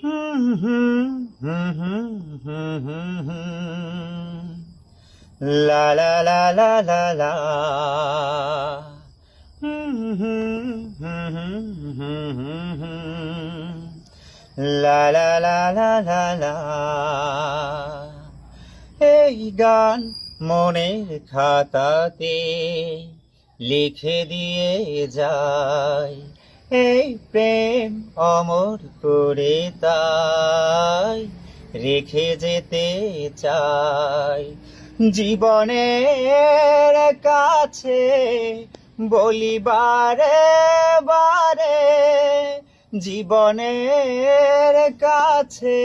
হুম হুম হুম হুম হুম হুম হুম। লা লা লা লা লা লা। হুম হুম হুম হুম হুম হুম হুম। লা লা লা লা লা লা। এই গান মনের খাতাতে লিখে দিয়ে যায়, এই প্রেম অমর করে তাই রেখে যেতে চাই। জীবনের কাছে বলি বারে বারে, জীবনের কাছে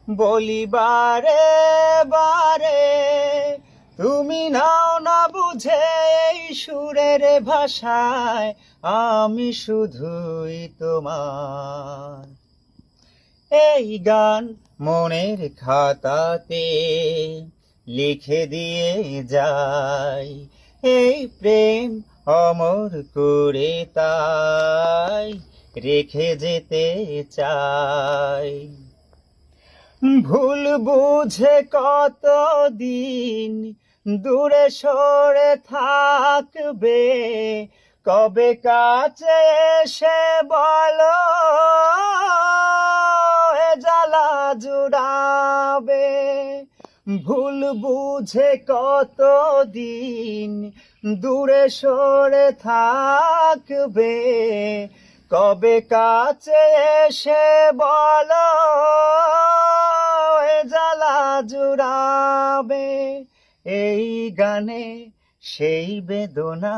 বলি বারে বারে, তুমি নাও না বুঝে এই সুরের ভাষায়, আমি শুধুই তোমার। এই গান মনের খাতাতে লিখে দিয়ে যাই, এই প্রেম অমর করে তাই রেখে যেতে চাই। ভুল বুঝে কতদিন দূরে সরে থাকবে, কবে কাছে এসে বলো এ জ্বালা জুড়াবে। ভুল বুঝে কতদিন দূরে সরে থাকবে, কবে কাছে এসে বলো এ জ্বালা জুড়াবে। এই গানে সেই বেদনা,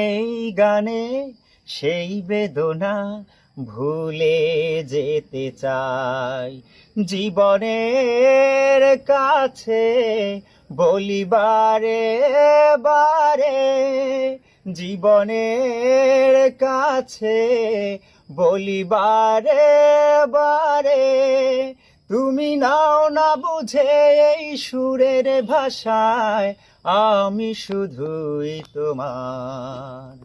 এই গানে সেই বেদনা ভুলে যেতে চাই। জীবনের কাছে বলি বারে বারে, জীবনের কাছে বলি বারে বারে, তুমি নাও না বুঝে এই সুরের ভাষায়, আমি শুধুই তোমার।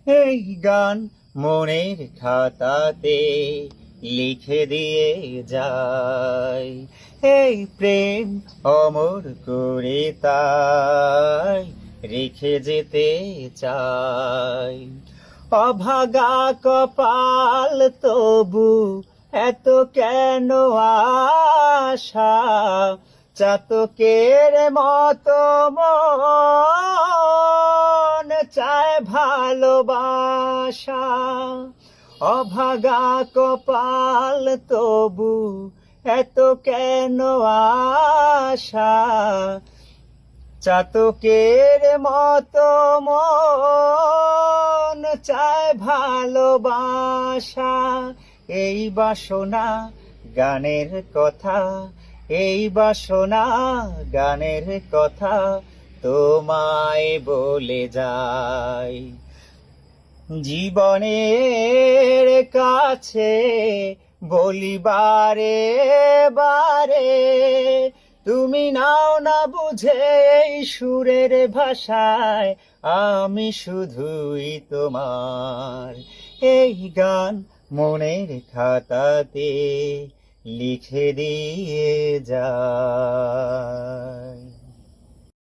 এই গান মনের খাতাতে লিখে দিয়ে যাই, এই প্রেম অমর করে তাই রেখে যেতে চাই। অভাগা কপাল তবু এত কেন আশা, চাতকের মতো মন চায় ভালোবাসা। অভাগা কপাল তবু এত কেন আশা, চাতকের মতো মন চায় ভালোবাসা। এই বাসনা গানের কথা, এই বাসনা গানের কথা তোমায় বলে যাই। জীবনের কাছে বলি বারে বারে, তুমি নাও না বুঝে এই সুরের ভাষায়, আমি শুধুই তোমার। এই গান মনের খাতাতে লিখে দিয়ে যাই।